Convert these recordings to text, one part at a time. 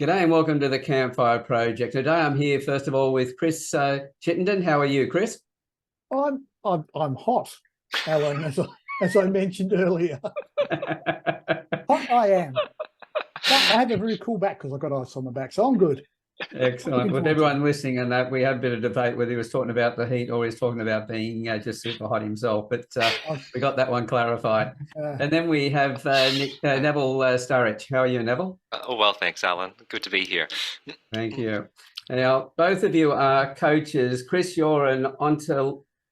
G'day and welcome to the Campfire Project. Today I'm here, first of all, with Chris Chittenden. How are you, Chris? I'm hot, Alan, as I mentioned earlier. Hot I am. But I have a very cool back because I've got ice on my back, so I'm good. Excellent. With everyone listening and that, we had a bit of debate whether he was talking about the heat or he was talking about being just super hot himself, but we got that one clarified. And then we have Neville Starick. How are you, Neville? Well, thanks, Alan. Good to be here. Thank you. Now, both of you are coaches. Chris, you're an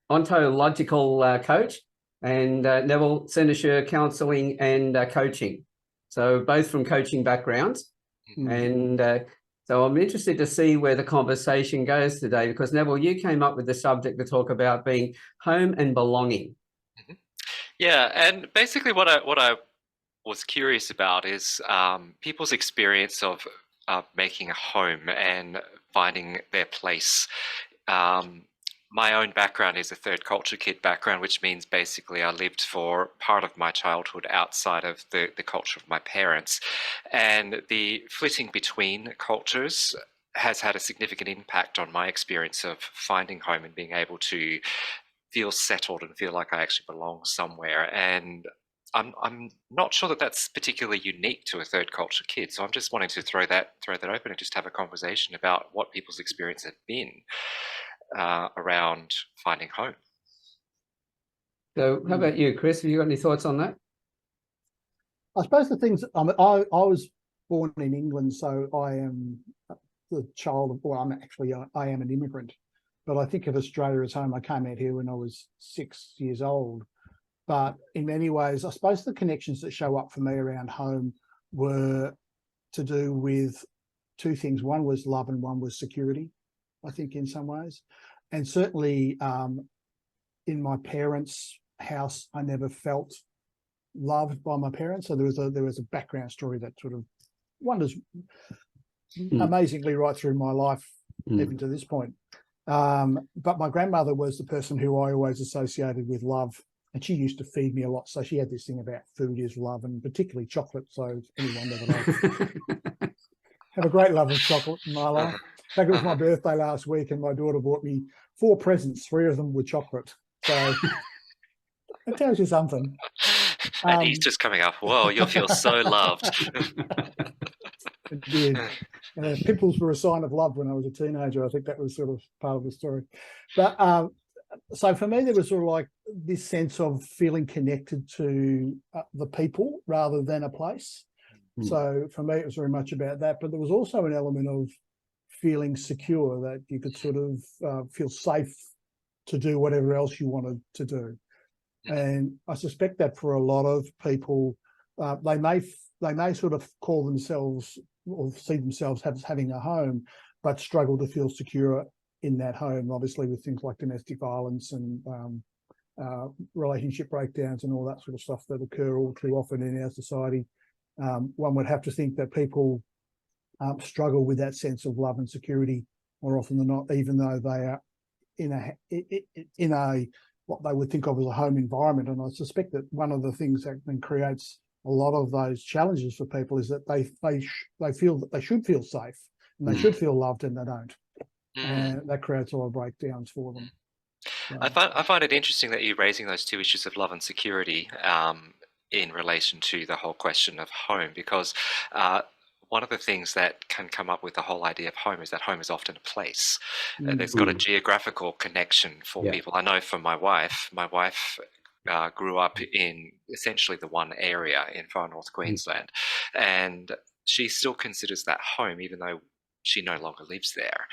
ontological coach, and Neville, Cynosure Counselling and Coaching. So both from coaching backgrounds. And so I'm interested to see where the conversation goes today, because Neville, you came up with the subject to talk about being home and belonging. Yeah, and basically what I was curious about is people's experience of making a home and finding their place. My own background is a third culture kid background, which means basically I lived for part of my childhood outside of the culture of my parents. And the flitting between cultures has had a significant impact on my experience of finding home and being able to feel settled and feel like I actually belong somewhere. And I'm not sure that that's particularly unique to a third culture kid. So I'm just wanting to throw that open and just have a conversation about what people's experience have been around finding home. So how about you, Chris? Have you got any thoughts on that? I suppose the things, I was born in England, so I am the child of, well, I am an immigrant, but I think of Australia as home. I came out here when I was 6 years old. But in many ways, I suppose the connections that show up for me around home were to do with two things. One was love and one was security, I think, in some ways. And certainly in my parents' house, I never felt loved by my parents. So there was a background story that sort of wanders amazingly right through my life, even to this point. But my grandmother was the person who I always associated with love. And she used to feed me a lot. So she had this thing about food is love, and particularly chocolate. So any wonder that I have a great love of chocolate in my life. In fact, it was my birthday last week and my daughter bought me 4 presents. 3 of them were chocolate. So it tells you something. And Easter's coming up. Whoa, you'll feel so loved. It did. Pimples were a sign of love when I was a teenager. I think that was sort of part of the story. But so for me, there was sort of like this sense of feeling connected to the people rather than a place. So for me, it was very much about that. But there was also an element of feeling secure, that you could sort of feel safe to do whatever else you wanted to do. And I suspect that for a lot of people, they may sort of call themselves or see themselves as having a home, but struggle to feel secure in that home, obviously with things like domestic violence and relationship breakdowns and all that sort of stuff that occur all too often in our society. One would have to think that people struggle with that sense of love and security more often than not, even though they are in a what they would think of as a home environment. And I suspect that one of the things that then creates a lot of those challenges for people is that they feel that they should feel safe and they should feel loved, and they don't. And that creates a lot of breakdowns for them. So. I find it interesting that you're raising those two issues of love and security in relation to the whole question of home, because one of the things that can come up with the whole idea of home is that home is often a place. There's got a geographical connection for people. I know for my wife grew up in essentially the one area in far north Queensland, and she still considers that home, even though she no longer lives there.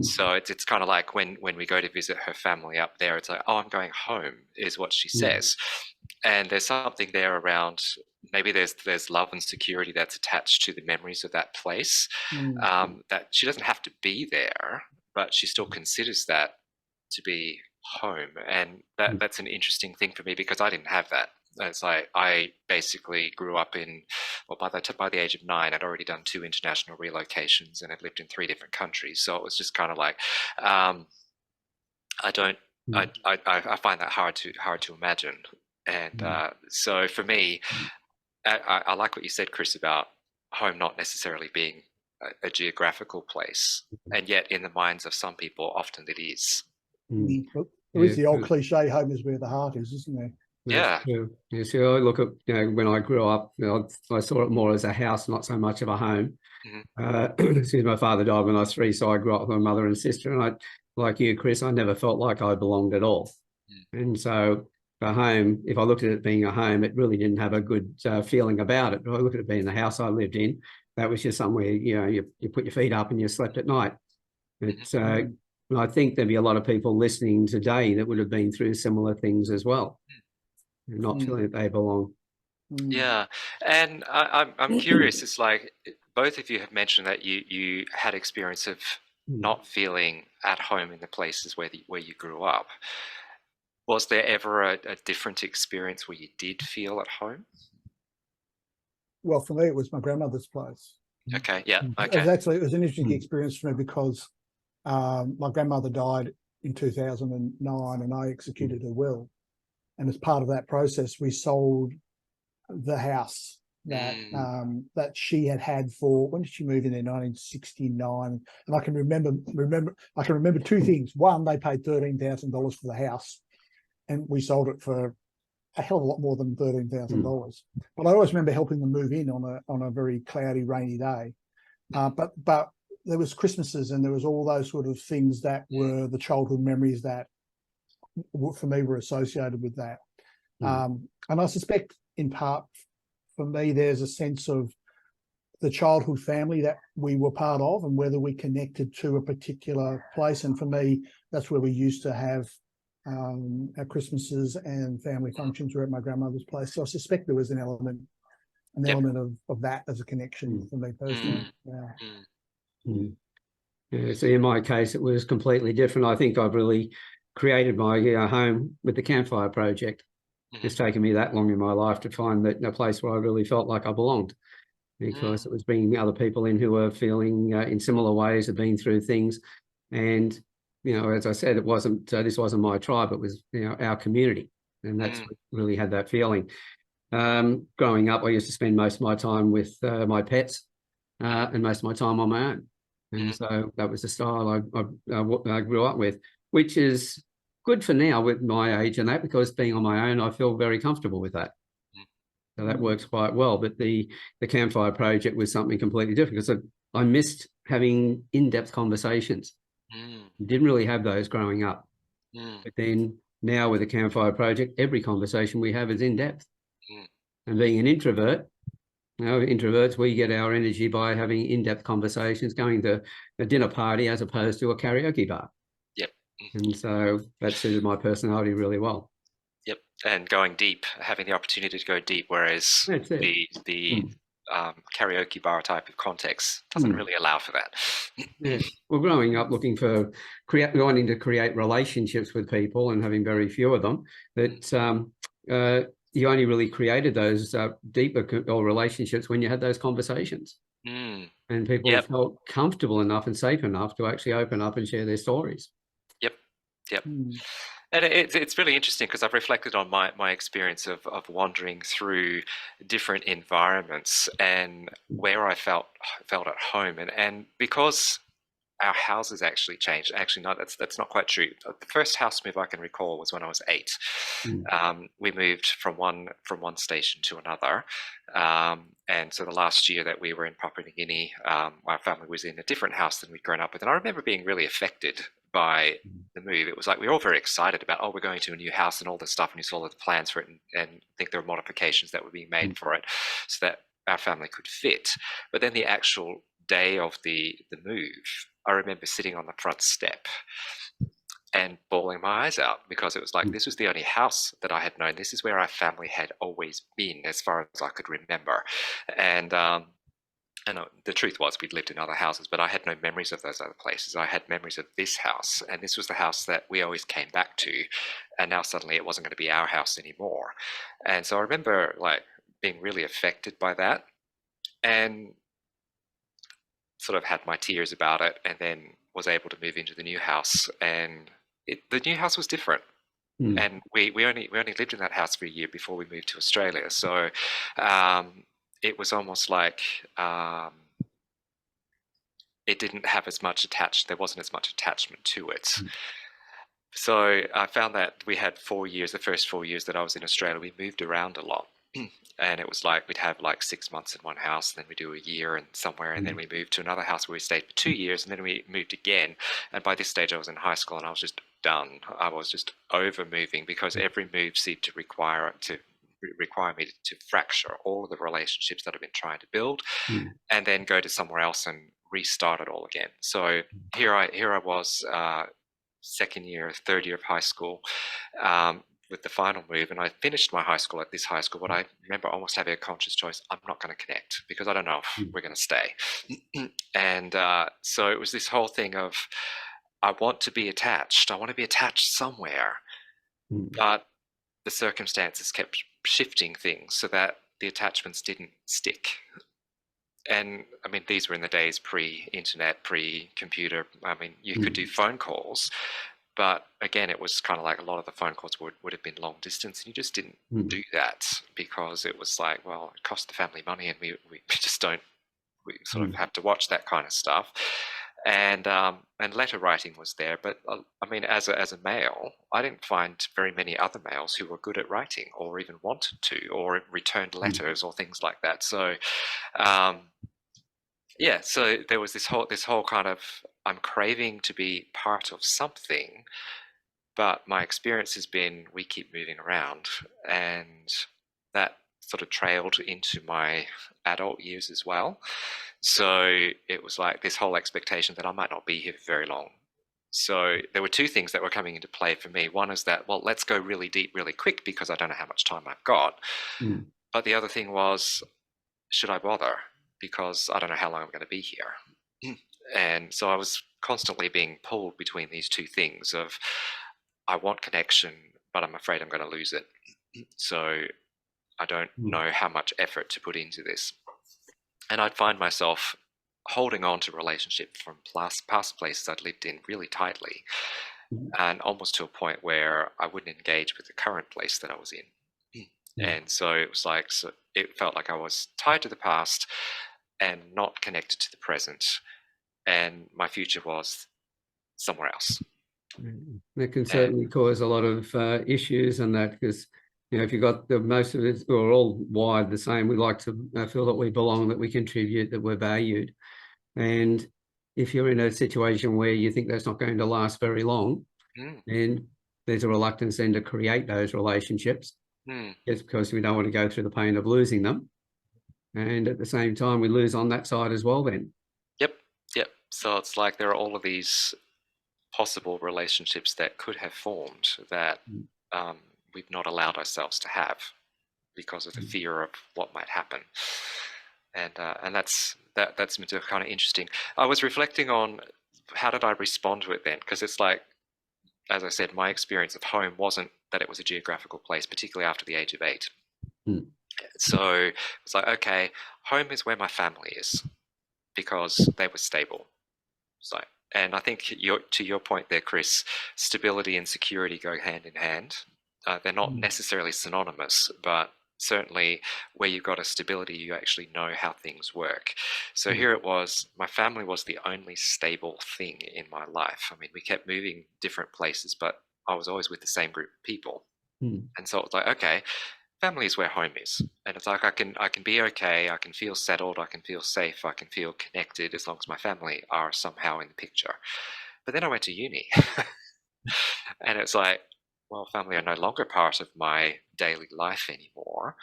So it's kind of like when we go to visit her family up there, it's like, oh, I'm going home, is what she says. And there's something there around, maybe there's love and security that's attached to the memories of that place, that she doesn't have to be there, but she still considers that to be home. And that's an interesting thing for me, because I didn't have that. It's like I basically grew up in, well, by the age of 9, I'd already done 2 international relocations and had lived in 3 different countries. So it was just kind of like, I find that hard to imagine. And so for me, I like what you said, Chris, about home not necessarily being a geographical place, and yet in the minds of some people, often it is. But there is the old cliche, home is where the heart is, isn't there? Yeah. Yeah, so I look at, when I grew up, I saw it more as a house, not so much of a home. Since my father died when I was 3, so I grew up with my mother and sister, and like you, Chris, I never felt like I belonged at all. And so a home, if I looked at it being a home, it really didn't have a good feeling about it. But I looked at it being the house I lived in. That was just somewhere, you put your feet up and you slept at night. But I think there'd be a lot of people listening today that would have been through similar things as well, and not feeling that they belong. Yeah, and I'm curious. It's like both of you have mentioned that you had experience of not feeling at home in the places where you grew up. Was there ever a different experience where you did feel at home? Well, for me, it was my grandmother's place. Okay, yeah, It okay. was an interesting experience for me because my grandmother died in 2009 and I executed her will. And as part of that process, we sold the house that that she had for, when did she move in there? 1969. And I can remember two things. One, they paid $13,000 for the house, and we sold it for a hell of a lot more than $13,000. But I always remember helping them move in on a very cloudy, rainy day. But there was Christmases and there was all those sort of things that were the childhood memories that for me were associated with that. And I suspect in part for me, there's a sense of the childhood family that we were part of and whether we connected to a particular place. And for me, that's where we used to have our Christmases and family functions were at my grandmother's place. So I suspect there was an element of that as a connection for me personally. Yeah, so in my case, it was completely different. I think I've really created my home with the Campfire Project. It's taken me that long in my life to find that a place where I really felt like I belonged, because it was bringing other people in who were feeling in similar ways, had been through things. And, as I said, it wasn't, this wasn't my tribe, it was, our community. And that's what really had that feeling. Growing up, I used to spend most of my time with my pets and most of my time on my own. And so that was the style I grew up with, which is good for now with my age and that, because being on my own, I feel very comfortable with that. So that works quite well. But the Campfire Project was something completely different, because I missed having in-depth conversations. Didn't really have those growing up. But then now with the Campfire Project, every conversation we have is in-depth. And being an introvert, introverts, we get our energy by having in-depth conversations, going to a dinner party as opposed to a karaoke bar. Yep. And so that suited my personality really well. Yep. And going deep, having the opportunity to go deep, whereas the karaoke bar type of context doesn't really allow for that. Yeah. Well, growing up looking for wanting to create relationships with people and having very few of them, that you only really created those deeper relationships when you had those conversations. And people felt comfortable enough and safe enough to actually open up and share their stories. Yep. And it's really interesting, because I've reflected on my experience of wandering through different environments and where I felt at home, and because our houses actually changed. Actually, no, that's not quite true. The first house move I can recall was when I was 8. We moved from one station to another, and so the last year that we were in Papua New Guinea, our family was in a different house than we'd grown up with, and I remember being really affected by the move. It was like we were all very excited about, we're going to a new house and all this stuff, and you saw all the plans for it, and think there were modifications that were being made for it so that our family could fit. But then the actual day of the move, I remember sitting on the front step and bawling my eyes out, because it was like, this was the only house that I had known. This is where our family had always been, as far as I could remember. And the truth was, we'd lived in other houses, but I had no memories of those other places. I had memories of this house, and this was the house that we always came back to. And now suddenly it wasn't going to be our house anymore. And so I remember being really affected by that, and sort of had my tears about it, and then was able to move into the new house, and the new house was different. And we only lived in that house for a year before we moved to Australia. So it was almost like it didn't have as much there wasn't as much attachment to it. So I found that we had 4 years, the first 4 years that I was in Australia, we moved around a lot. And it was like we'd have like 6 months in one house, and then we do a year and somewhere, and then we moved to another house where we stayed for 2 years, and then we moved again. And by this stage I was in high school and I was just done. I was just over moving, because every move seemed to require me to fracture all of the relationships that I've been trying to build, and then go to somewhere else and restart it all again. So here I was, second year, third year of high school, with the final move, and I finished my high school at this high school, but I remember almost having a conscious choice: I'm not going to connect, because I don't know if we're going to stay. And so it was this whole thing of, I want to be attached. I want to be attached somewhere, but the circumstances kept shifting things so that the attachments didn't stick. And I mean, these were in the days pre-internet, pre-computer. I mean, you could do phone calls, but again, it was kind of like a lot of the phone calls would have been long distance, and you just didn't do that, because it was like, well, it cost the family money, and we just don't, we sort of have to watch that kind of stuff. And letter writing was there, but I mean, as a male, I didn't find very many other males who were good at writing, or even wanted to, or returned letters or things like that. So yeah, so there was this whole kind of, I'm craving to be part of something, but my experience has been we keep moving around, and that sort of trailed into my adult years as well. So it was like this whole expectation that I might not be here for very long. So there were two things that were coming into play for me. One is that, well, let's go really deep, really quick, because I don't know how much time I've got. But the other thing was, should I bother? Because I don't know how long I'm going to be here. And so I was constantly being pulled between these two things of, I want connection, but I'm afraid I'm going to lose it. So I don't know how much effort to put into this. And I'd find myself holding on to relationships from past places I'd lived in really tightly, and almost to a point where I wouldn't engage with the current place that I was in. And so it was like, so it felt like I was tied to the past and not connected to the present, and my future was somewhere else. That can certainly cause a lot of issues, and that, because, you know, if you've got most of it, we're all wired the same. We like to feel that we belong, that we contribute, that we're valued. And if you're in a situation where you think that's not going to last very long, then there's a reluctance then to create those relationships, just because we don't want to go through the pain of losing them. And at the same time, we lose on that side as well then. Yep. So it's like there are all of these possible relationships that could have formed that we've not allowed ourselves to have, because of the fear of what might happen. And that's kind of interesting. I was reflecting on, how did I respond to it then? Because it's like, as I said, my experience of home wasn't that it was a geographical place, particularly after the age of 8. So it's like, okay, home is where my family is, because they were stable. So, and I think to your point there, Chris, stability and security go hand in hand. They're not necessarily synonymous, but certainly where you've got a stability, you actually know how things work. So here it was, my family was the only stable thing in my life. I mean, we kept moving different places, but I was always with the same group of people. And so it was like, okay, family is where home is. And it's like, I can be okay, I can feel settled, I can feel safe, I can feel connected, as long as my family are somehow in the picture. But then I went to uni and it's like, well, family are no longer part of my daily life anymore.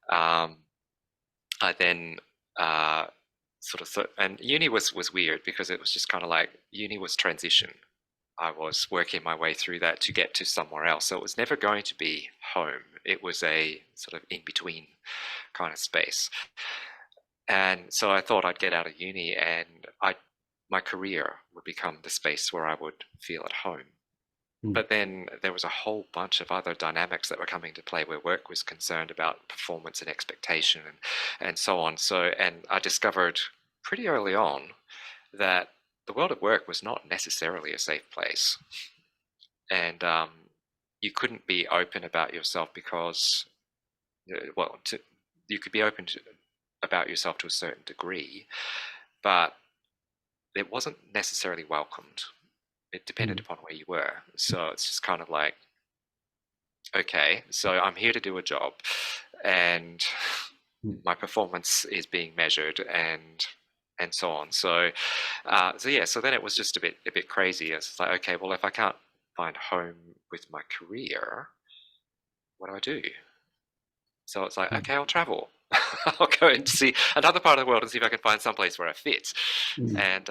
I then sort of thought, and uni was weird, because it was just kind of like, uni was transition. I was working my way through that to get to somewhere else. So it was never going to be home. It was a sort of in-between kind of space. And so I thought I'd get out of uni and my career would become the space where I would feel at home. But then there was a whole bunch of other dynamics that were coming to play, where work was concerned about performance and expectation and so on. So, and I discovered pretty early on that the world of work was not necessarily a safe place. And you couldn't be open about yourself because, well, you could be open about yourself to a certain degree, but it wasn't necessarily welcomed. It depended upon where you were. So it's just kind of like, okay, so I'm here to do a job, and my performance is being measured, and so on. So so then it was just a bit crazy. It's like, okay, well, if I can't find home with my career, what do I do? So it's like, okay, I'll travel. I'll go and see another part of the world and see if I can find some place where I fit. And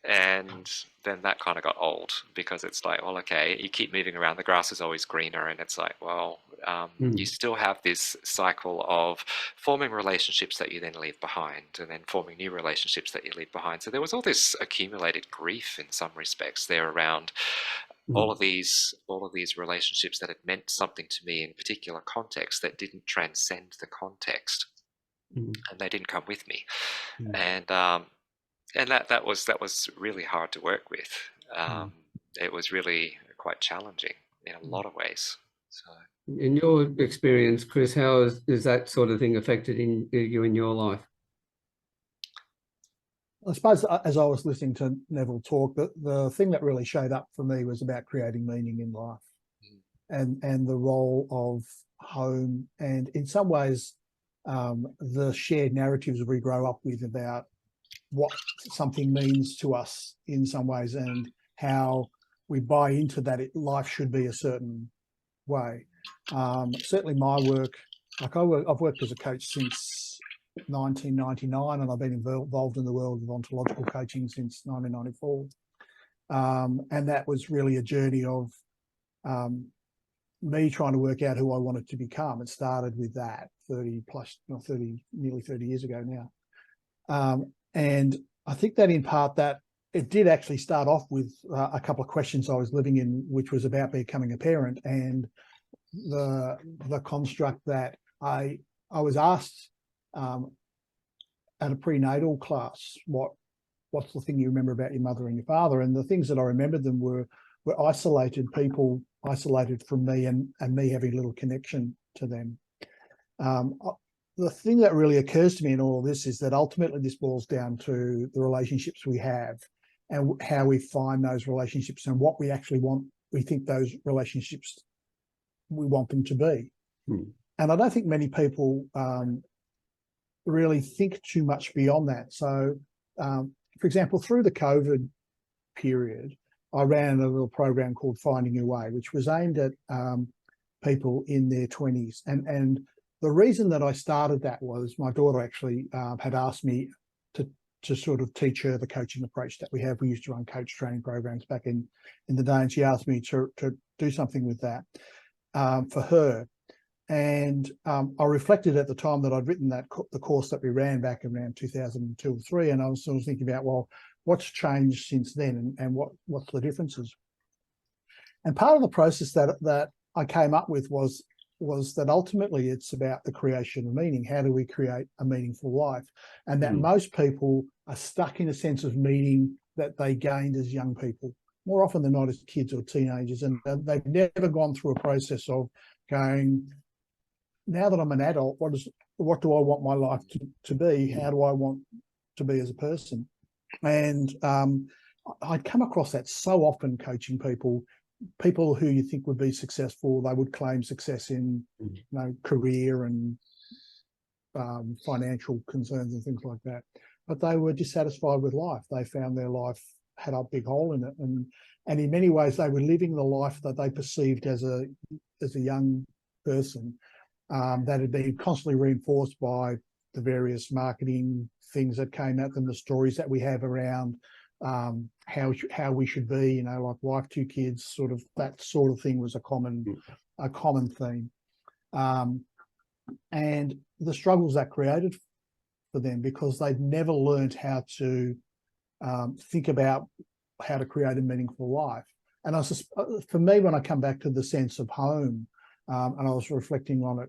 and then that kind of got old, because it's like, well, okay, you keep moving around, the grass is always greener, and it's like, well, you still have this cycle of forming relationships that you then leave behind, and then forming new relationships that you leave behind. So there was all this accumulated grief in some respects there around all of these relationships that had meant something to me in a particular context that didn't transcend the context, and they didn't come with me. And that was really hard to work with. It was really quite challenging in a lot of ways. So, in your experience, Chris, how is that sort of thing affected you in your life? I suppose as I was listening to Neville talk, the thing that really showed up for me was about creating meaning in life, and the role of home, and in some ways the shared narratives we grow up with about what something means to us in some ways, and how we buy into that life should be a certain way. Certainly my work, like I've worked as a coach since 1999, and I've been involved in the world of ontological coaching since 1994. And that was really a journey of me trying to work out who I wanted to become. It started with that nearly 30 years ago now. And I think that in part that it did actually start off with a couple of questions I was living in, which was about becoming a parent, and the construct that I was asked at a prenatal class, what's the thing you remember about your mother and your father? And the things that I remembered them were isolated people, isolated from me, and me having little connection to them. The thing that really occurs to me in all of this is that ultimately this boils down to the relationships we have, and how we find those relationships, and what we actually want. We think those relationships, we want them to be. And I don't think many people really think too much beyond that. So, for example, through the COVID period, I ran a little program called Finding Your Way, which was aimed at people in their 20s. And the reason that I started that was my daughter actually had asked me to sort of teach her the coaching approach that we have. We used to run coach training programs back in the day, and she asked me to do something with that for her. And I reflected at the time that I'd written the course that we ran back around 2002 or 3, and I was sort of thinking about, well, what's changed since then, and what's the differences? And part of the process that I came up with was that ultimately it's about the creation of meaning. How do we create a meaningful life? And that most people are stuck in a sense of meaning that they gained as young people, more often than not as kids or teenagers, and they've never gone through a process of going, now that I'm an adult, what do I want my life to be? How do I want to be as a person? And I'd come across that so often coaching people who you think would be successful. They would claim success in career and financial concerns and things like that, but they were dissatisfied with life. They found their life had a big hole in it, and in many ways they were living the life that they perceived as a young person, that had been constantly reinforced by the various marketing things that came at them, the stories that we have around how we should be, like wife, 2 kids, sort of that sort of thing was a common theme, and the struggles that created for them, because they'd never learned how to think about how to create a meaningful life. And for me, when I come back to the sense of home, and I was reflecting on it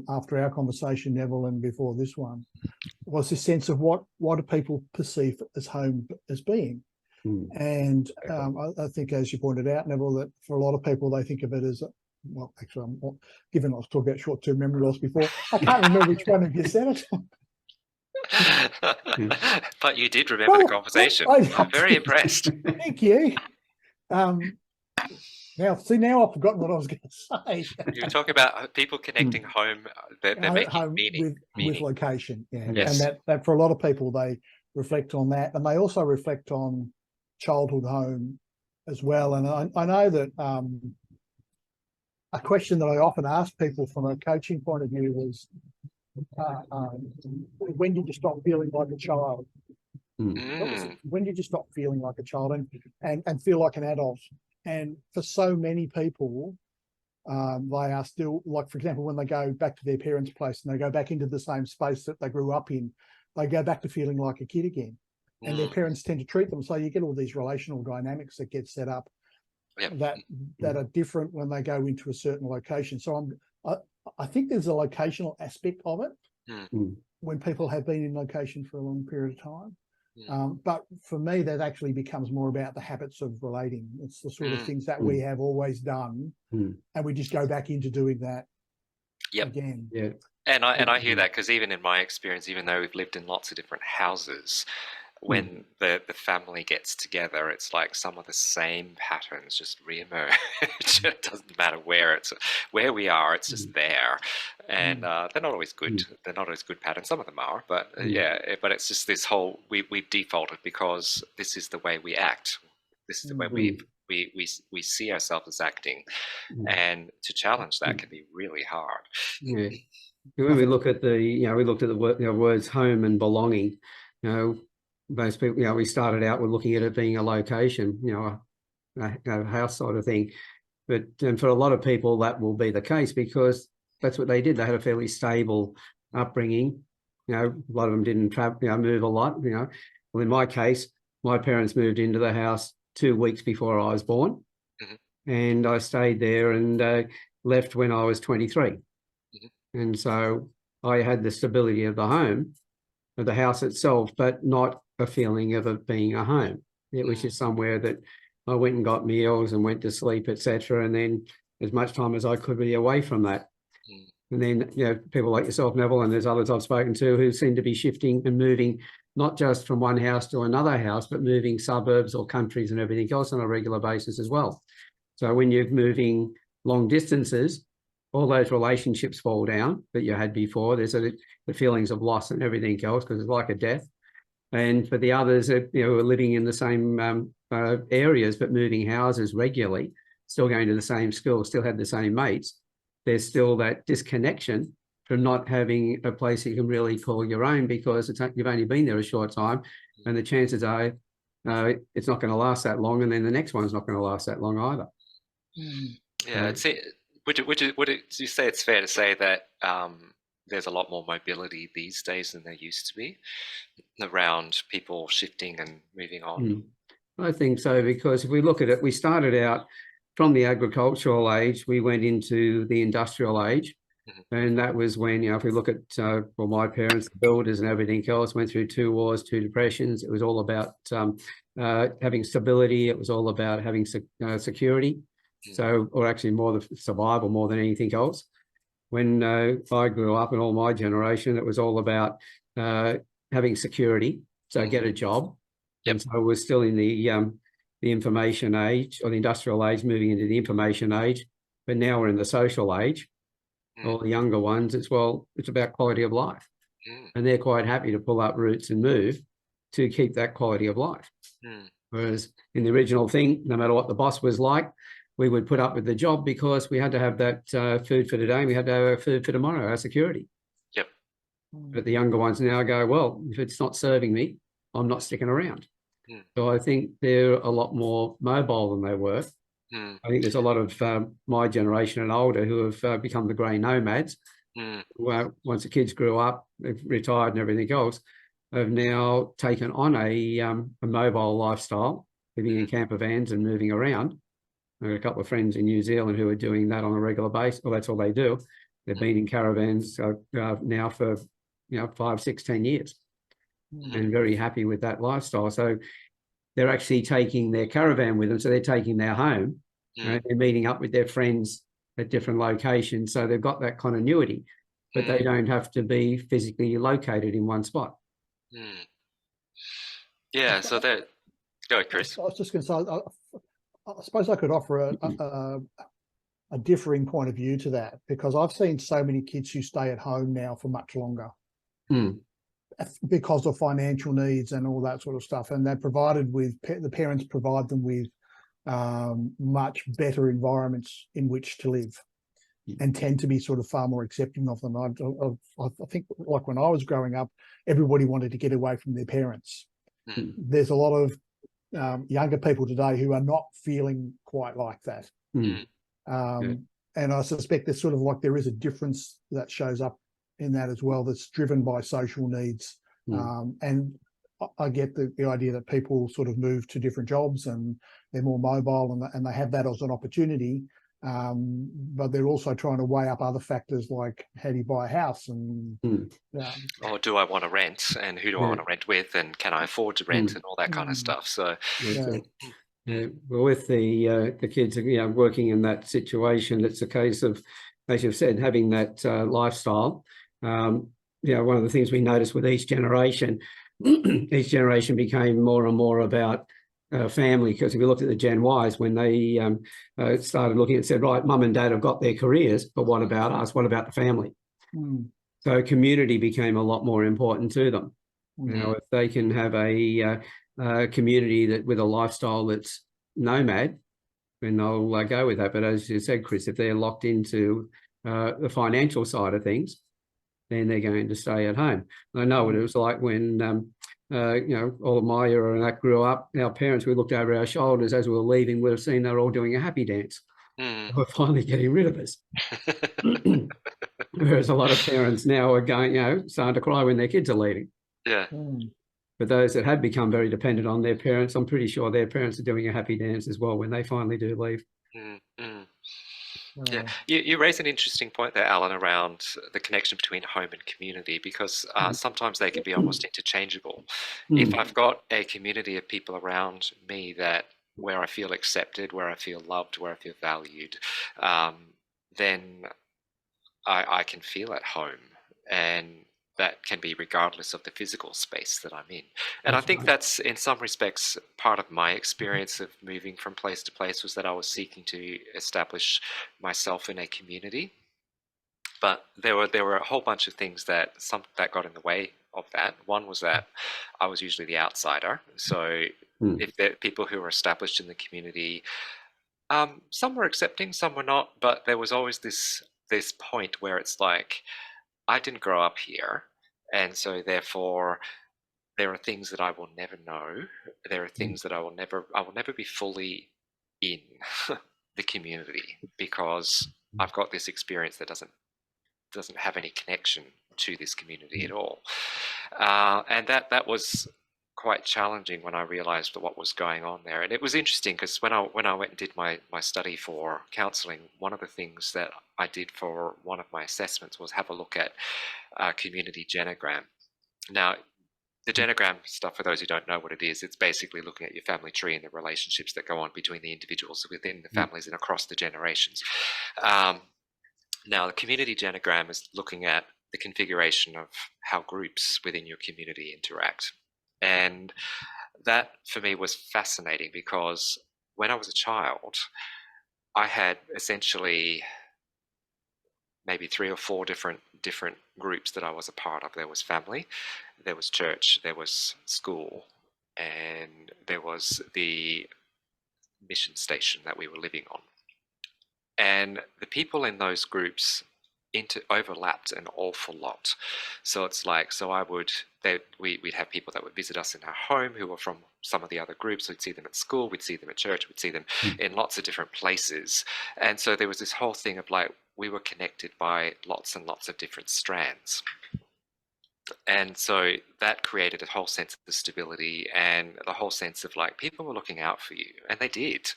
after our conversation, Neville, and before this one, was this sense of what do people perceive as home as being. And I think, as you pointed out, Neville, that for a lot of people, they think of it as, well, actually, given I was talking about short-term memory loss before, I can't remember which one of you said it. But you did remember the conversation. I'm very impressed. Thank you. Now I've forgotten what I was going to say. You were talking about people connecting home. They're making Home meaning. with location, yeah. Yes. And that for a lot of people, they reflect on that, and they also reflect on childhood home as well. And I know that a question that I often ask people from a coaching point of view was, when did you stop feeling like a child? When did you stop feeling like a child and feel like an adult? And for so many people, they are still, like, for example, when they go back to their parents' place and they go back into the same space that they grew up in, they go back to feeling like a kid again. And their parents tend to treat them. So you get all these relational dynamics that get set up that are different when they go into a certain location. So I think there's a locational aspect of it when people have been in location for a long period of time. But for me, that actually becomes more about the habits of relating. It's the sort of things that we have always done, and we just go back into doing that again. Yeah. And I hear that, because even in my experience, even though we've lived in lots of different houses, when the family gets together, it's like some of the same patterns just reemerge. It doesn't matter where we are, it's just there. And they're not always good. They're not always good patterns. Some of them are, but but it's just this whole, we've defaulted because this is the way we act. This is the way we see ourselves as acting. And to challenge that can be really hard. Yeah. When we look at we looked at the words home and belonging, most people, we started out with looking at it being a location, a house sort of thing. But for a lot of people, that will be the case because that's what they did. They had a fairly stable upbringing. A lot of them didn't travel, move a lot. Well, in my case, my parents moved into the house 2 weeks before I was born, and I stayed there and left when I was 23. And so I had the stability of the home, of the house itself, but not a feeling of it being a home. It was just somewhere that I went and got meals and went to sleep, etc. And then as much time as I could be away from that. And then, people like yourself, Neville, and there's others I've spoken to who seem to be shifting and moving, not just from one house to another house, but moving suburbs or countries and everything else on a regular basis as well. So when you're moving long distances, all those relationships fall down that you had before. There's the feelings of loss and everything else, because it's like a death. And for the others that are living in the same areas but moving houses regularly, still going to the same school, still had the same mates, there's still that disconnection from not having a place you can really call your own, because you've only been there a short time, and the chances are it's not going to last that long, and then the next one's not going to last that long either. Yeah, would you say it's fair to say that there's a lot more mobility these days than there used to be around people shifting and moving on? I think so, because if we look at it, we started out from the agricultural age, we went into the industrial age. And that was when, if we look at, my parents, the builders and everything else, went through 2 wars, 2 depressions. It was all about having stability. It was all about having security. So, or actually more the survival more than anything else. When I grew up and all my generation, it was all about having security. So get a job. And so we're still in the information age, or the industrial age, moving into the information age. But now we're in the social age. All the younger ones, it's about quality of life. And they're quite happy to pull up roots and move to keep that quality of life. Whereas in the original thing, no matter what the boss was like, we would put up with the job because we had to have that food for today, and we had to have our food for tomorrow, our security. But the younger ones now go, well, if it's not serving me, I'm not sticking around. So I think they're a lot more mobile than they were. I think there's a lot of my generation and older who have become the grey nomads. Once the kids grew up, they've retired and everything else, have now taken on a mobile lifestyle, living in camper vans and moving around. I've got a couple of friends in New Zealand who are doing that on a regular basis. Well, that's all they do. They've been in caravans now for 5, 6, 10 years, and very happy with that lifestyle. So they're actually taking their caravan with them. So they're taking their home. They're meeting up with their friends at different locations. So they've got that continuity, but they don't have to be physically located in one spot. Mm. Yeah, so that, go, Chris. I was just going to say, I suppose I could offer a differing point of view to that, because I've seen so many kids who stay at home now for much longer because of financial needs and all that sort of stuff. And they're provided with, the parents provide them with much better environments in which to live, and tend to be sort of far more accepting of them. I think, like when I was growing up, everybody wanted to get away from their parents. There's a lot of younger people today who are not feeling quite like that. And I suspect there's sort of like, there is a difference that shows up in that as well, that's driven by social needs. And I get the idea that people sort of move to different jobs and they're more mobile, and they have that as an opportunity. But they're also trying to weigh up other factors, like how do you buy a house, and or do I want to rent, and who do I want to rent with, and can I afford to rent, and all that kind of stuff. So well, with the kids, working in that situation, it's a case of, as you've said, having that lifestyle. One of the things we noticed with each generation became more and more about family, because if you looked at the Gen Ys, when they started looking and said, right, mum and dad have got their careers, but what about us? What about the family? So community became a lot more important to them. If they can have a community that with a lifestyle that's nomad, then they'll go with that. But as you said, Chris, if they're locked into the financial side of things, then they're going to stay at home. I know what it was like when all of my era and that grew up. Our parents, we looked over our shoulders as we were leaving, we'd have seen they were all doing a happy dance. We're finally getting rid of us. Whereas a lot of parents now are going, starting to cry when their kids are leaving. Yeah. But those that have become very dependent on their parents, I'm pretty sure their parents are doing a happy dance as well when they finally do leave. Yeah, you raise an interesting point there, Alan, around the connection between home and community, because sometimes they can be almost interchangeable. If I've got a community of people around me where I feel accepted, where I feel loved, where I feel valued, then I can feel at home, and that can be regardless of the physical space that I'm in. And I think that's, in some respects, part of my experience of moving from place to place, was that I was seeking to establish myself in a community. But there were a whole bunch of things that got in the way of that. One was that I was usually the outsider. So if there are people who were established in the community, some were accepting, some were not, but there was always this point where it's like, I didn't grow up here, and so therefore there are things that I will never know. There are things that I will never be fully in the community, because I've got this experience that doesn't have any connection to this community at all. And that was quite challenging when I realized what was going on there. And it was interesting, because when I went and did my study for counselling, one of the things that I did for one of my assessments was have a look at community genogram. Now, the genogram stuff, for those who don't know what it is, it's basically looking at your family tree and the relationships that go on between the individuals within the families and across the generations. Now, the community genogram is looking at the configuration of how groups within your community interact. And that, for me, was fascinating, because when I was a child, I had essentially maybe 3 or 4 different groups that I was a part of. There was family, there was church, there was school, and there was the mission station that we were living on. And the people in those groups overlapped an awful lot. So it's like, we'd have people that would visit us in our home who were from some of the other groups. We'd see them at school, we'd see them at church, we'd see them in lots of different places. And so there was this whole thing of like, we were connected by lots and lots of different strands. And so that created a whole sense of stability, and the whole sense of like, people were looking out for you, and they did.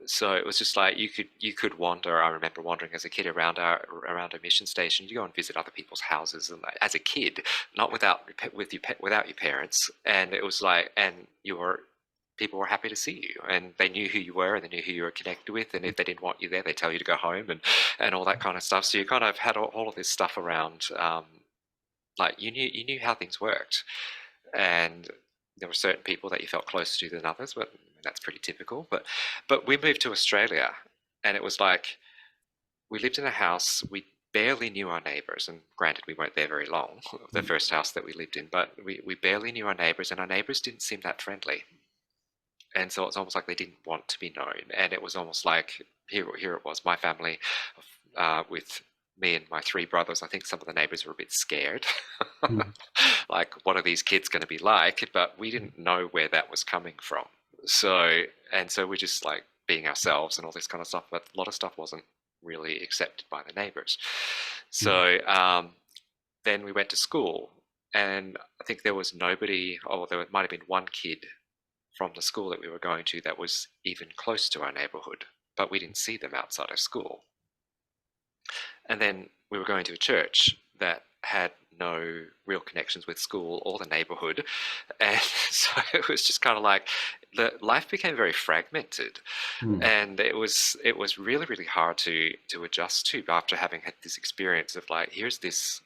So it was just like, you could wander. I remember wandering as a kid around a mission station. You go and visit other people's houses, and as a kid, not without your parents, and it was like, and people were happy to see you, and they knew who you were, and they knew who you were connected with, and if they didn't want you there, they tell you to go home, and all that kind of stuff. So you kind of had all of this stuff around Like you knew how things worked, and there were certain people that you felt closer to than others, but that's pretty typical. But we moved to Australia, and it was like we lived in a house, we barely knew our neighbours, and granted we weren't there very long, the first house that we lived in, but we barely knew our neighbours, and our neighbours didn't seem that friendly. And so it's almost like they didn't want to be known, and it was almost like here it was, my family with me and my 3 brothers. I think some of the neighbours were a bit scared. Like, what are these kids going to be like? But we didn't know where that was coming from. So we're just like being ourselves and all this kind of stuff, but a lot of stuff wasn't really accepted by the neighbours. So then we went to school, and I think there was nobody, there might have been one kid from the school that we were going to that was even close to our neighbourhood, but we didn't see them outside of school. And then we were going to a church that had no real connections with school or the neighbourhood, and so it was just kind of like life became very fragmented, and it was really, really hard to adjust to after having had this experience of like, here's this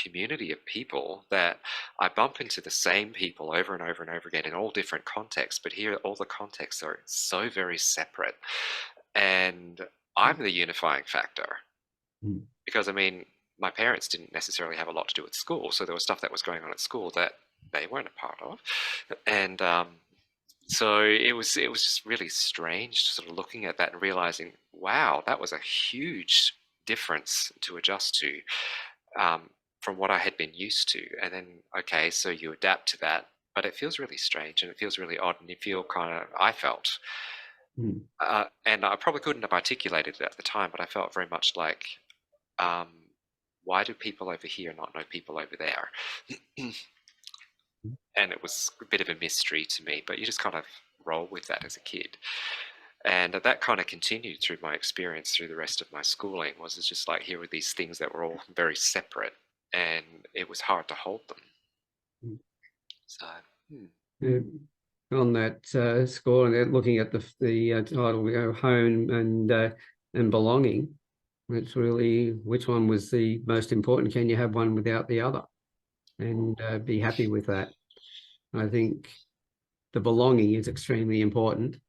community of people that I bump into the same people over and over and over again in all different contexts, but here all the contexts are so very separate, and I'm the unifying factor. Because I mean, my parents didn't necessarily have a lot to do with school, so there was stuff that was going on at school that they weren't a part of, and so it was just really strange sort of looking at that and realizing, wow, that was a huge difference to adjust to from what I had been used to. And then, okay, so you adapt to that, but it feels really strange and it feels really odd, and you feel I felt, and I probably couldn't have articulated it at the time, but I felt very much like, why do people over here not know people over there? And it was a bit of a mystery to me, but you just kind of roll with that as a kid. And that kind of continued through my experience through the rest of my schooling. It's just like, here were these things that were all very separate, and it was hard to hold them. So on that score, and looking at the title, home and belonging, it's really, which one was the most important? Can you have one without the other, and be happy with that? I think the belonging is extremely important.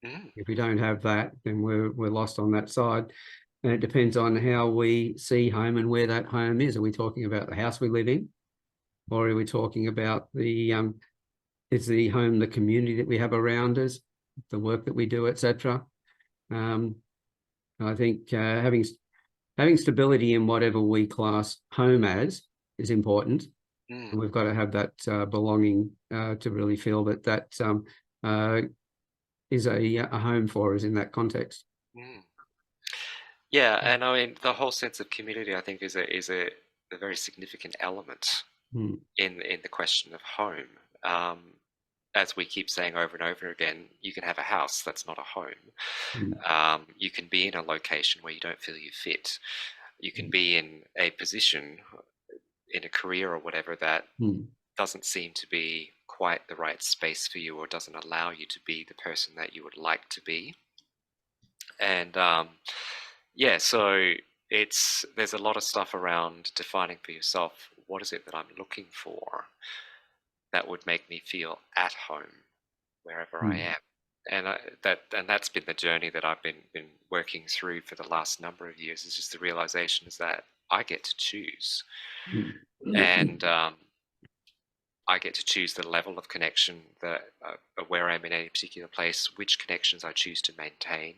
If we don't have that, then we're lost on that side. And it depends on how we see home and where that home is. Are we talking about the house we live in, or are we talking about is the home the community that we have around us, the work that we do, etc.? I think having stability in whatever we class home as is important. And we've got to have that belonging to really feel that is a home for us in that context. Yeah, and I mean, the whole sense of community, I think, is a very significant element in the question of home. As we keep saying over and over again, you can have a house that's not a home. You can be in a location where you don't feel you fit. You can be in a position, in a career or whatever, that doesn't seem to be quite the right space for you, or doesn't allow you to be the person that you would like to be. And so there's a lot of stuff around defining for yourself, what is it that I'm looking for that would make me feel at home wherever I am. And that's been the journey that I've been working through for the last number of years. Is just the realization is that I get to choose, and I get to choose the level of connection that where I'm in any particular place, which connections I choose to maintain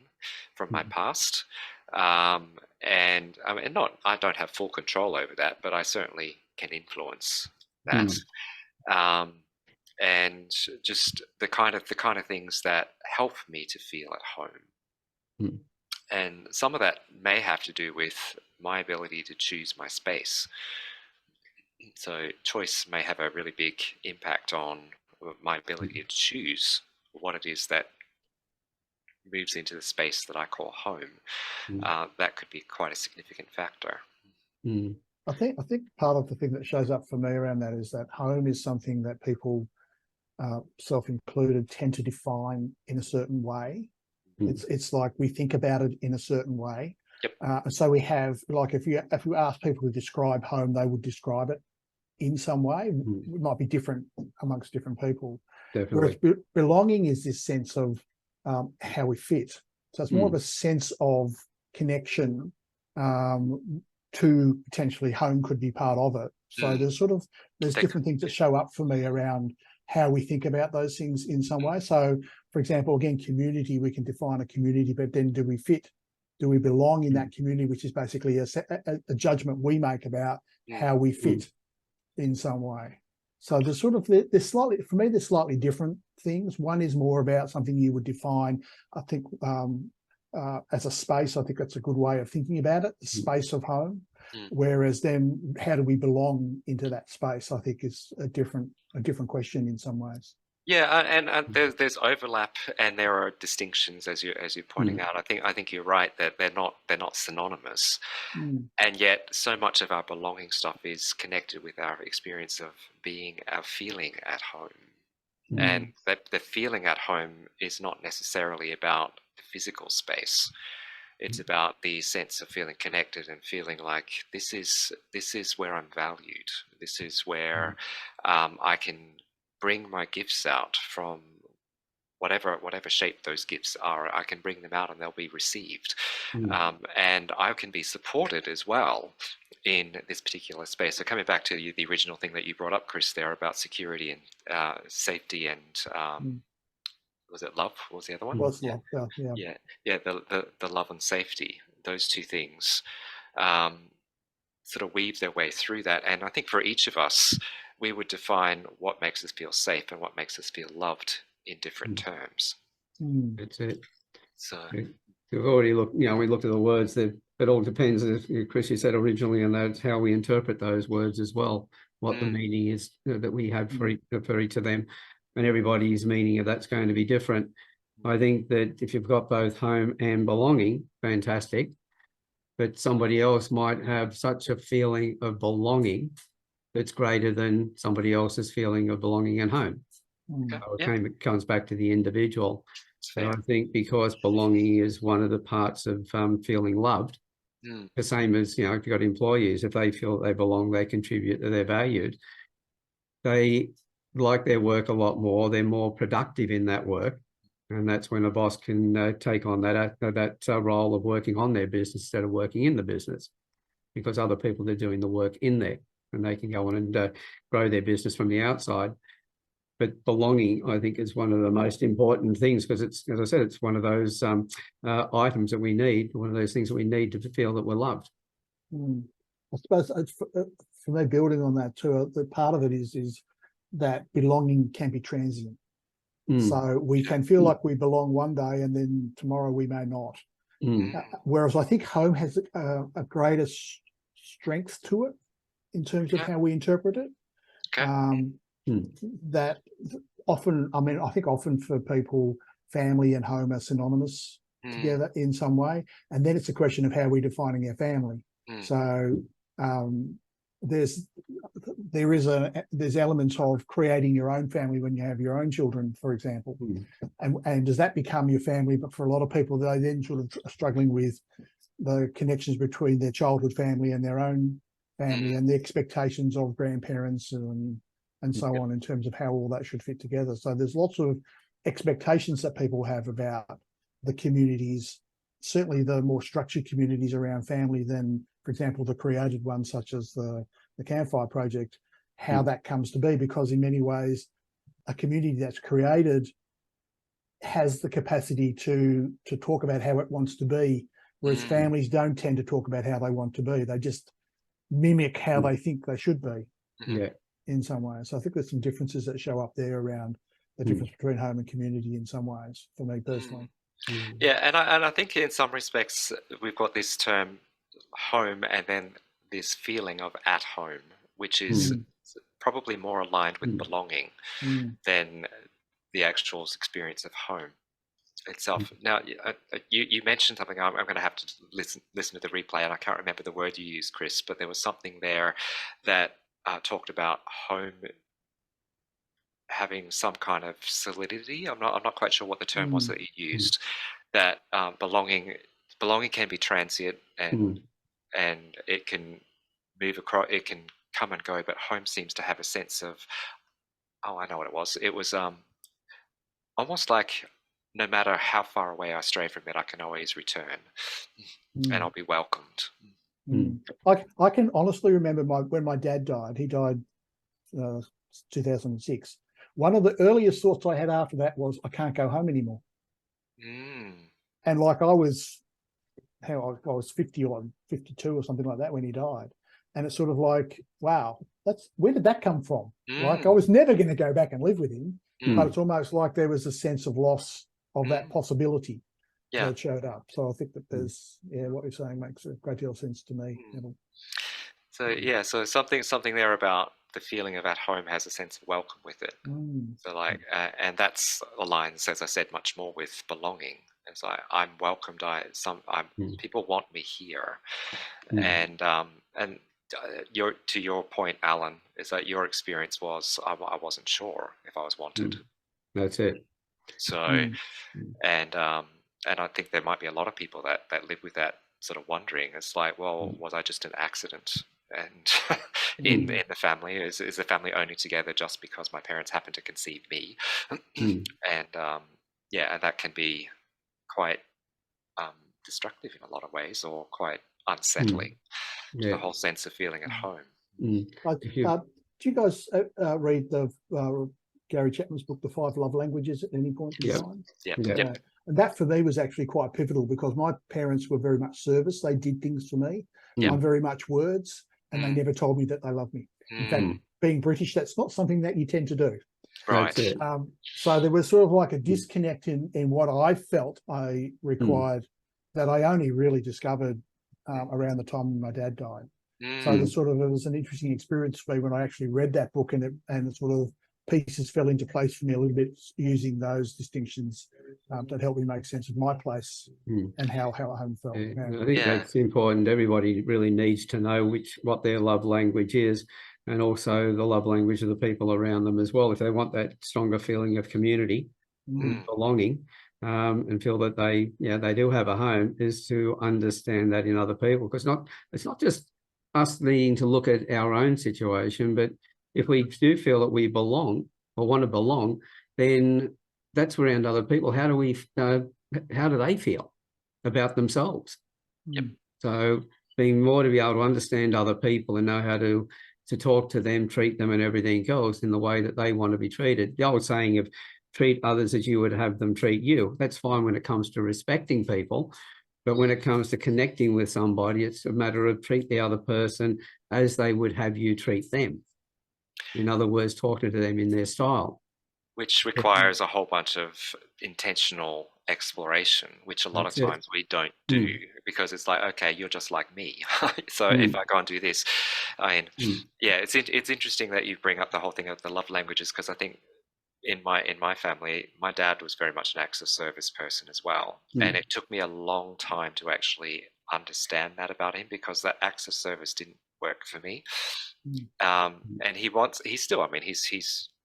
from my past, and I mean, I don't have full control over that, but I certainly can influence that. And just the kind of things that help me to feel at home. And some of that may have to do with my ability to choose my space. So choice may have a really big impact on my ability to choose what it is that moves into the space that I call home. That could be quite a significant factor. I think part of the thing that shows up for me around that is that home is something that people, self-included, tend to define in a certain way. It's like we think about it in a certain way. Yep. So we have, like, if you ask people to describe home, they would describe it in some way. Mm. It might be different amongst different people. Definitely. Whereas belonging is this sense of how we fit. So it's more of Mm. a sense of connection to potentially home could be part of it. So there's different things that show up for me around how we think about those things in some way. So, for example, again, community, we can define a community, but then do we fit? Do we belong in that community, which is basically a judgment we make about how we fit in some way. So there's slightly, for me, there's slightly different things. One is more about something you would define, I think, as a space. I think that's a good way of thinking about it, the space of home. Whereas then how do we belong into that space, I think is a different question in some ways. Yeah, and there's overlap and there are distinctions as you're pointing out. I think you're right that they're not synonymous, and yet so much of our belonging stuff is connected with our experience of being, our feeling at home, and that the feeling at home is not necessarily about the physical space. It's about the sense of feeling connected and feeling like this is where I'm valued. This is where I can bring my gifts out from whatever shape those gifts are. I can bring them out and they'll be received. And I can be supported as well in this particular space. So coming back to the original thing that you brought up, Chris, there about security and safety and was it love? What was the other one? Was love, yeah. Yeah, the love and safety, those two things sort of weave their way through that. And I think for each of us, we would define what makes us feel safe and what makes us feel loved in different terms. That's it. So we've already looked, we looked at the words that it all depends, as Chris, you said originally, and that's how we interpret those words as well, what the meaning is that we have for each of them. And everybody's meaning of that's going to be different. I think that if you've got both home and belonging, fantastic. But somebody else might have such a feeling of belonging that's greater than somebody else's feeling of belonging at home. So it comes back to the individual. And I think because belonging is one of the parts of feeling loved, the same as, if you've got employees, if they feel they belong, they contribute, they're valued, they like their work a lot more, they're more productive in that work. And that's when a boss can take on that role of working on their business instead of working in the business, because other people are doing the work in there and they can go on and grow their business from the outside. But belonging, I think, is one of the most important things, because it's, as I said, it's one of those items that we need, one of those things that we need to feel that we're loved. I suppose for me, building on that too, the part of it is that belonging can be transient. So we can feel like we belong one day and then tomorrow we may not. Whereas I think home has a greater strength to it in terms of how we interpret it. That often, I think often for people, family and home are synonymous together in some way. And then it's a question of how we're defining our family. So there's elements of creating your own family when you have your own children, for example. And does that become your family? But for a lot of people, they then sort of are struggling with the connections between their childhood family and their own family and the expectations of grandparents and so on in terms of how all that should fit together. So there's lots of expectations that people have about the communities, certainly the more structured communities around family than, for example, the created ones such as the Campfire Project, how that comes to be, because in many ways, a community that's created has the capacity to talk about how it wants to be, whereas families don't tend to talk about how they want to be. They just mimic how they think they should be in some ways. So I think there's some differences that show up there around the difference between home and community in some ways, for me personally. Yeah, and I think in some respects we've got this term home and then this feeling of at home, which is probably more aligned with belonging than the actual experience of home itself. Now, you mentioned something. I'm going to have to listen to the replay, and I can't remember the word you used, Chris, but there was something there that talked about home having some kind of solidity. I'm not quite sure what the term was that you used. That belonging can be transient and it can move across. It can come and go, but home seems to have a sense of, oh, I know what it was. It was almost like no matter how far away I stray from it, I can always return, and I'll be welcomed. I can honestly remember when my dad died. He died 2006. One of the earliest thoughts I had after that was, I can't go home anymore. And like I was 50 or 52 or something like that when he died. And it's sort of like, wow, where did that come from? Like I was never going to go back and live with him, but it's almost like there was a sense of loss of that possibility that showed up. So I think that there's, what you're saying makes a great deal of sense to me. So yeah, so something there about the feeling of at home has a sense of welcome with it. So like, and that's aligns, as I said, much more with belonging. It's like I'm welcomed. People want me here, and to your point, Alan, is that your experience was I wasn't sure if I was wanted. That's it. So, and I think there might be a lot of people that live with that sort of wondering. It's like, well, was I just an accident? And in the family, is the family only together just because my parents happened to conceive me? And and that can be quite destructive in a lot of ways, or quite unsettling to the whole sense of feeling at home. Do you guys read the Gary Chapman's book, The 5 Love Languages, at any point in time? Yep. And that for me was actually quite pivotal, because my parents were very much service. They did things for me. I'm very much words, and they never told me that they loved me. In fact, being British, that's not something that you tend to do. Right. So there was sort of like a disconnect in what I felt I required that I only really discovered around the time when my dad died. So it was an interesting experience for me when I actually read that book, and it sort of pieces fell into place for me a little bit, using those distinctions that helped me make sense of my place and how home felt. I think that's important. Everybody really needs to know what their love language is, and also the love language of the people around them as well, if they want that stronger feeling of community and belonging, and feel that they do have a home, is to understand that in other people. Because it's not just us needing to look at our own situation, but if we do feel that we belong or want to belong, then that's around other people. How do they feel about themselves? So being more to be able to understand other people and know how to talk to them, treat them and everything else in the way that they want to be treated. The old saying of treat others as you would have them treat you, that's fine when it comes to respecting people. But when it comes to connecting with somebody, it's a matter of treat the other person as they would have you treat them. In other words, talking to them in their style. Which requires a whole bunch of intentional exploration, which a lot of times we don't do, because it's like, okay, you're just like me. So if I go and do this, it's interesting that you bring up the whole thing of the love languages, because I think in my family, my dad was very much an acts of service person as well. And it took me a long time to actually understand that about him, because that acts of service didn't work for me. And he's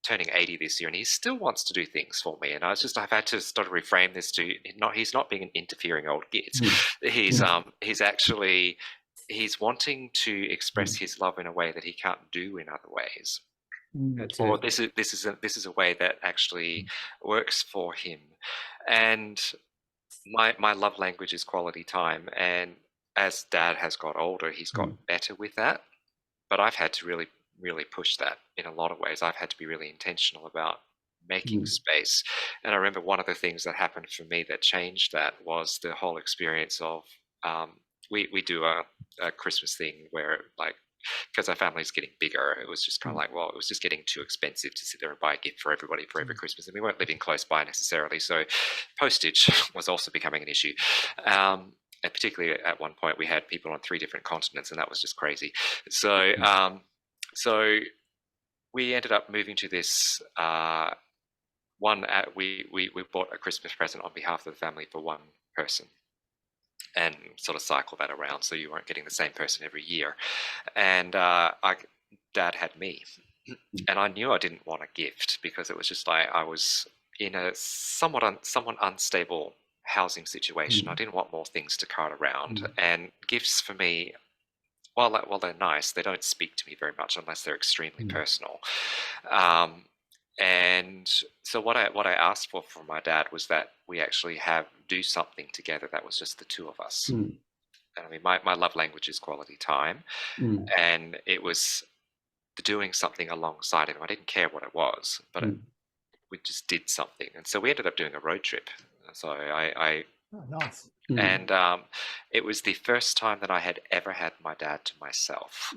turning 80 this year, and he still wants to do things for me. And I've had to sort of reframe this to he's not being an interfering old git. He's wanting to express his love in a way that he can't do in other ways. Or this is a way that actually works for him. And my love language is quality time. And as Dad has got older, he's got better with that. But I've had to really, really push that in a lot of ways. I've had to be really intentional about making space. And I remember one of the things that happened for me that changed that was the whole experience of we do a Christmas thing where, like, because our family's getting bigger, it was just kind of like, well, it was just getting too expensive to sit there and buy a gift for everybody for every Christmas. And we weren't living close by necessarily. So postage was also becoming an issue. And particularly at one point, we had people on 3 different continents, and that was just crazy. So so we ended up moving to this we bought a Christmas present on behalf of the family for one person, and sort of cycle that around, so you weren't getting the same person every year. And Dad had me, and I knew I didn't want a gift, because it was just like I was in a somewhat unstable housing situation. I didn't want more things to cart around, and gifts for me while they're nice, they don't speak to me very much unless they're extremely personal. And so what I asked for from my dad was that we actually do something together that was just the two of us. And I mean, my love language is quality time, and it was doing something alongside him. I didn't care what it was, but we just did something, and so we ended up doing a road trip. So Oh, nice. and it was the first time that I had ever had my dad to myself.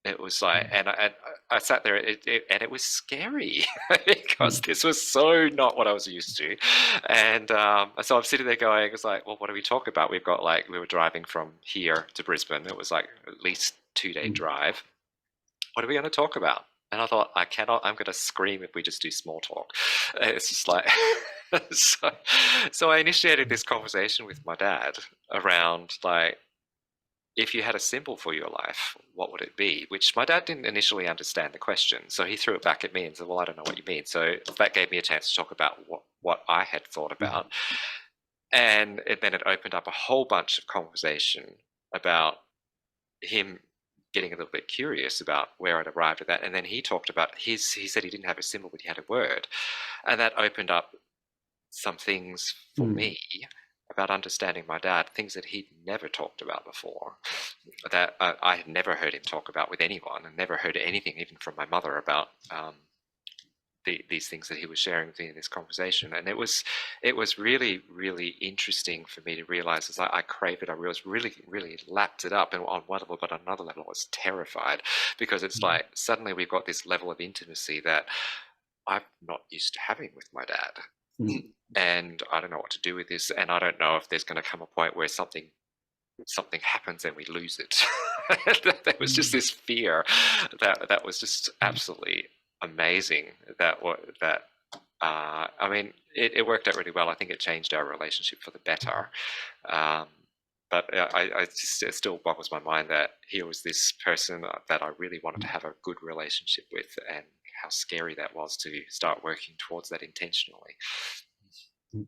It was like, and I sat there, and it was scary because this was so not what I was used to. And so I'm sitting there going, it's like, well, what do we talk about? We were driving from here to Brisbane. It was like at least 2-day drive. What are we going to talk about? And I thought, I'm going to scream if we just do small talk. It's just like, so I initiated this conversation with my dad around, like, if you had a symbol for your life, what would it be? Which my dad didn't initially understand the question. So he threw it back at me and said, well, I don't know what you mean. So that gave me a chance to talk about what I had thought about. And then it opened up a whole bunch of conversation about him getting a little bit curious about where I'd arrived at that. And then he talked about he said he didn't have a symbol, but he had a word. And that opened up some things for me about understanding my dad, things that he'd never talked about before, that I had never heard him talk about with anyone, and never heard anything even from my mother about these things that he was sharing with me in this conversation. And it was really, really interesting for me to realize, as I craved it, I realized really lapped it up, and on one level, but on another level I was terrified, because it's like suddenly we've got this level of intimacy that I'm not used to having with my dad. And I don't know what to do with this, and I don't know if there's going to come a point where something happens and we lose it. There was just this fear that was just absolutely amazing. I mean, it worked out really well. I think it changed our relationship for the better. But it still boggles my mind that here was this person that I really wanted to have a good relationship with, and how scary that was to start working towards that intentionally.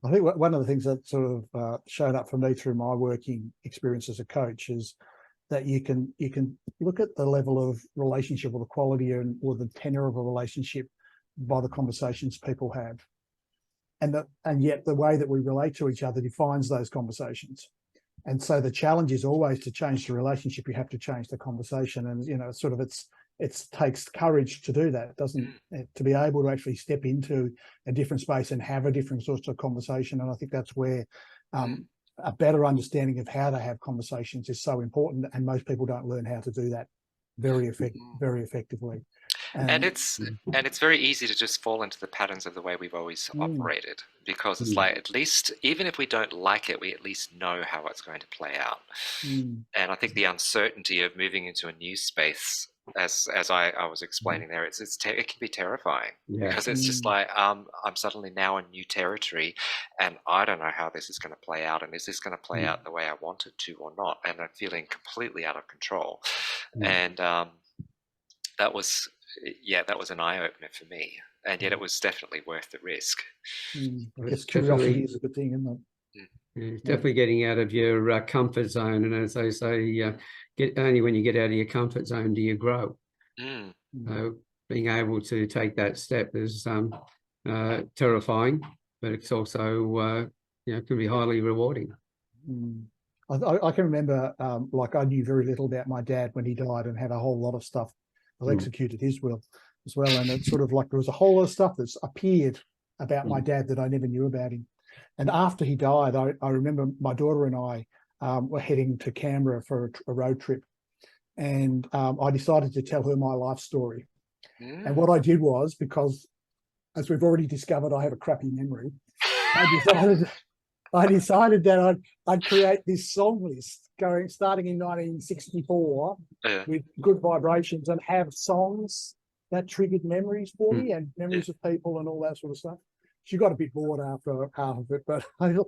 I think one of the things that sort of showed up for me through my working experience as a coach is that you can look at the level of relationship, or the quality or the tenor of a relationship, by the conversations people have, and yet the way that we relate to each other defines those conversations. And so the challenge is always to change the relationship. You have to change the conversation, and it takes courage to do that, doesn't it? To be able to actually step into a different space and have a different sort of conversation. And I think that's where a better understanding of how to have conversations is so important, and most people don't learn how to do that very effectively. And it's very easy to just fall into the patterns of the way we've always operated, because it's like, at least even if we don't like it, we at least know how it's going to play out. And I think the uncertainty of moving into a new space, as I was explaining there, it can be terrifying, because it's just like, I'm suddenly now in new territory, and I don't know how this is going to play out, and is this going to play out the way I want it to or not, and I'm feeling completely out of control. And that was an eye-opener for me, and yet it was definitely worth the risk. I guess curiosity is a good thing, isn't it? It's definitely getting out of your comfort zone, and as they say, only when you get out of your comfort zone do you grow. So being able to take that step is terrifying, but it's also can be highly rewarding. I can remember, like, I knew very little about my dad when he died, and had a whole lot of stuff. I executed his will as well, and it's sort of like there was a whole lot of stuff that's appeared about my dad that I never knew about him. And after he died, I remember my daughter and I were heading to Canberra for a road trip, and I decided to tell her my life story. And what I did was, because, as we've already discovered, I have a crappy memory, I decided that I'd create this song list starting in 1964 with good vibrations, and have songs that triggered memories for me, and memories of people and all that sort of stuff. She got a bit bored after half of it, but I think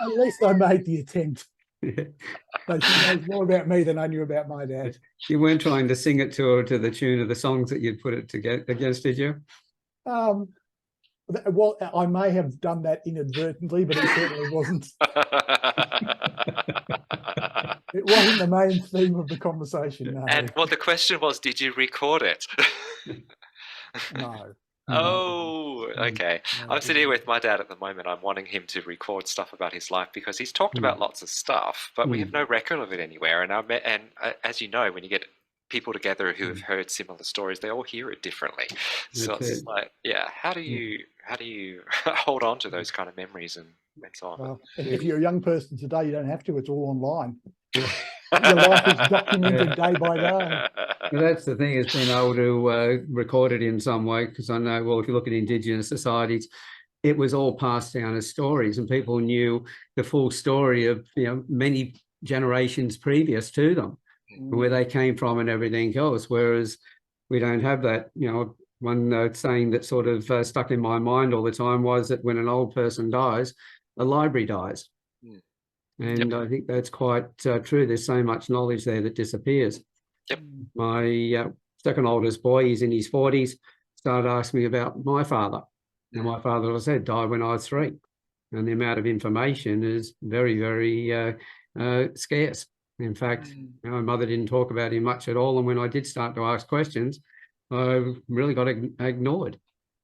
at least I made the attempt. But she knows more about me than I knew about my dad. You weren't trying to sing it to her to the tune of the songs that you'd put it together against, did you? Well, I may have done that inadvertently, but it certainly wasn't. It wasn't the main theme of the conversation, no. And what the question was, did you record it? No. Oh, okay. No, I'm sitting here with my dad at the moment. I'm wanting him to record stuff about his life because he's talked about lots of stuff, but we have no record of it anywhere. And as you know, when you get people together who have heard similar stories, they all hear it differently. So it's like, yeah, how do you hold on to those kind of memories and so on? Well, if you're a young person today, you don't have to. It's all online. Your life is documented day by day. Well, that's the thing, is being able to record it in some way, because I know, well, if you look at Indigenous societies, it was all passed down as stories, and people knew the full story of, you know, many generations previous to them, where they came from and everything else, whereas we don't have that. You know, one saying that sort of stuck in my mind all the time was that when an old person dies, a library dies. And I think that's quite true. There's so much knowledge there that disappears. My second oldest boy, he's in his 40s, started asking me about my father. And my father, as I said, died when I was 3. And the amount of information is very, very scarce. In fact, my mother didn't talk about him much at all. And when I did start to ask questions, I really got ignored.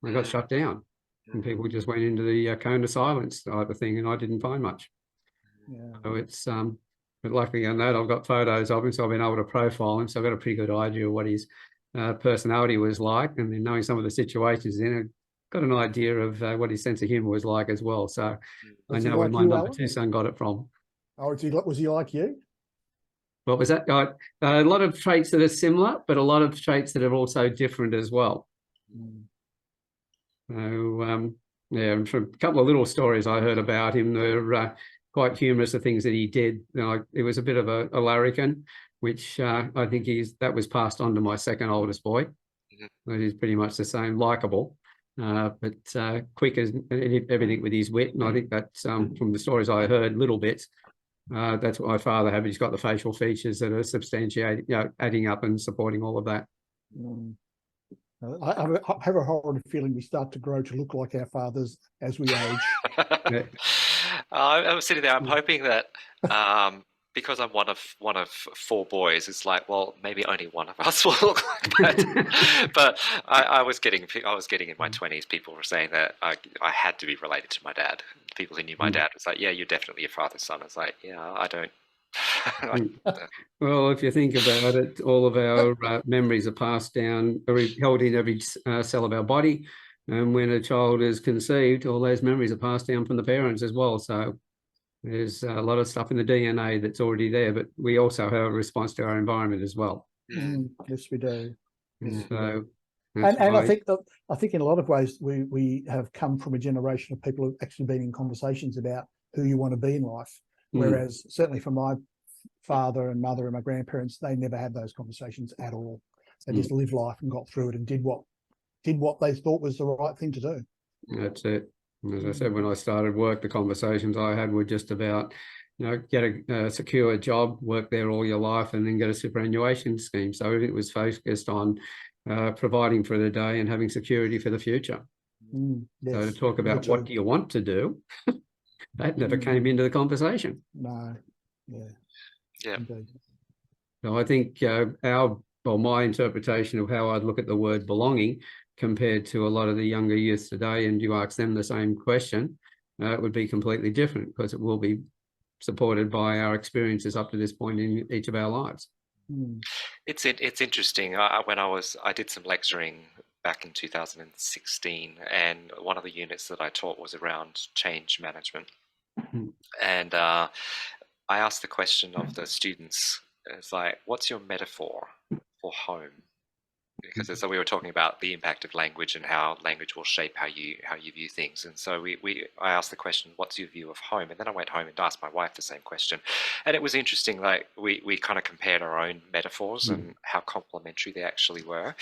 I got shut down. And people just went into the cone of silence type of thing, and I didn't find much. So it's but luckily on that, I've got photos of him, so I've been able to profile him, so I've got a pretty good idea of what his personality was like, and then knowing some of the situations in it, got an idea of what his sense of humor was like as well. So I know where my number 2 son got it from. Oh, was he like you? What was that? A lot of traits that are similar, but a lot of traits that are also different as well. So yeah, from a couple of little stories I heard about him, they're quite humorous, the things that he did. You know, it was a bit of a larrikin, which I think that was passed on to my second oldest boy. He's pretty much the same, likable, but quick as everything with his wit. And I think that's from the stories I heard, little bits. That's what my father had, but he's got the facial features that are substantiating, you know, adding up and supporting all of that. I have a horrible feeling we start to grow to look like our fathers as we age. I'm sitting there. I'm hoping that because I'm one of 4 boys, it's like, well, maybe only one of us will look like that. But I was getting in my 20s. People were saying that I had to be related to my dad. People who knew my dad was like, yeah, you're definitely your father's son. It's like, yeah, I don't. Well, if you think about it, all of our memories are passed down, are held in every cell of our body. And when a child is conceived, all those memories are passed down from the parents as well. So there's a lot of stuff in the DNA that's already there, but we also have a response to our environment as well. Yes, we do. So, and I think in a lot of ways we have come from a generation of people who've actually been in conversations about who you want to be in life. Whereas certainly for my father and mother and my grandparents, they never had those conversations at all. They just lived life and got through it and did what they thought was the right thing to do. That's it. As I said, when I started work, the conversations I had were just about, you know, get a secure job, work there all your life, and then get a superannuation scheme. So everything was focused on providing for the day and having security for the future. Yes, so to talk about what do you want to do, that never came into the conversation. No. Yeah. Indeed. So I think my interpretation of how I'd look at the word belonging compared to a lot of the younger youth today, and you ask them the same question, it would be completely different, because it will be supported by our experiences up to this point in each of our lives. It's interesting. When I did some lecturing back in 2016, and one of the units that I taught was around change management. And I asked the question of the students, it's like, what's your metaphor for home? Because so we were talking about the impact of language and how language will shape how you view things. And so I asked the question, what's your view of home? And then I went home and asked my wife the same question. And it was interesting, like we kind of compared our own metaphors and how complementary they actually were.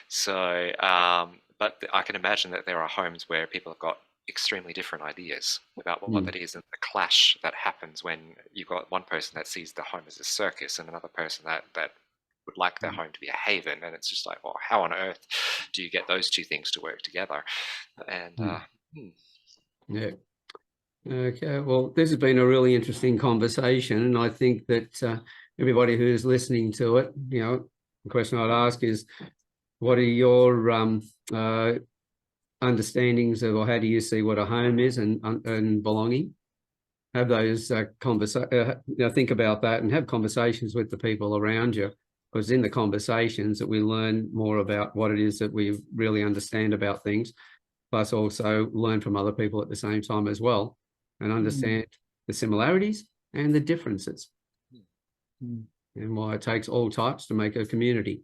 So, but I can imagine that there are homes where people have got extremely different ideas about what that is, and the clash that happens when you've got one person that sees the home as a circus and another person that would like their home to be a haven. And it's just like, well, how on earth do you get those two things to work together? And yeah. Okay, well, this has been a really interesting conversation, and I think that everybody who's listening to it, the question I'd ask is, what are your understandings of, or how do you see what a home is and belonging? Have those think about that and have conversations with the people around you, because in the conversations that we learn more about what it is that we really understand about things, plus also learn from other people at the same time as well, and understand the similarities and the differences, and why it takes all types to make a community.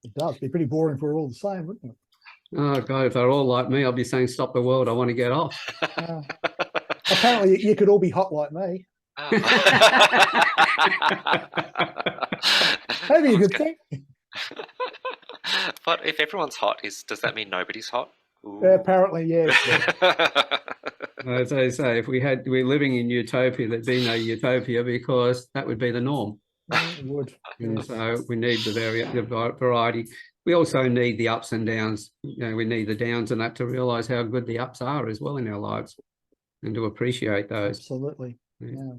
It does. It'd be pretty boring if we're all the same, wouldn't it? Oh God, if they're all like me, I'll be saying, stop the world, I want to get off. Apparently you could all be hot like me. That'd be a good thing. But if everyone's hot, does that mean nobody's hot? Apparently, yeah. As I say, if we're living in utopia, there'd be no utopia, because that would be the norm. It would. And so we need the variety. We also need the ups and downs. We need the downs and that to realise how good the ups are as well in our lives, and to appreciate those. Absolutely. Yeah.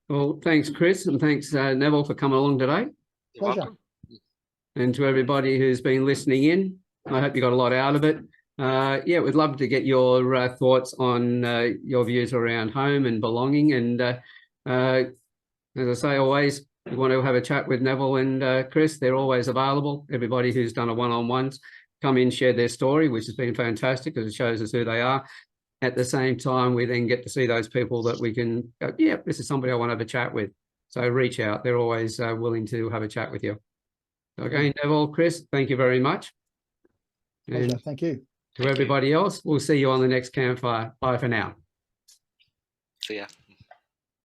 Well, thanks, Chris, and thanks, Neville, for coming along today. You're welcome. And to everybody who's been listening in, I hope you got a lot out of it. We'd love to get your thoughts on your views around home and belonging. And as I say, always, if you want to have a chat with Neville and Chris, they're always available. Everybody who's done a one-on-ones, come in, share their story, which has been fantastic because it shows us who they are. At the same time, we then get to see those people that we can go, yeah, this is somebody I want to have a chat with. So reach out. They're always willing to have a chat with you. So again, Neville, Chris, thank you very much. Pleasure. And thank you. To everybody else, we'll see you on the next campfire. Bye for now. See ya.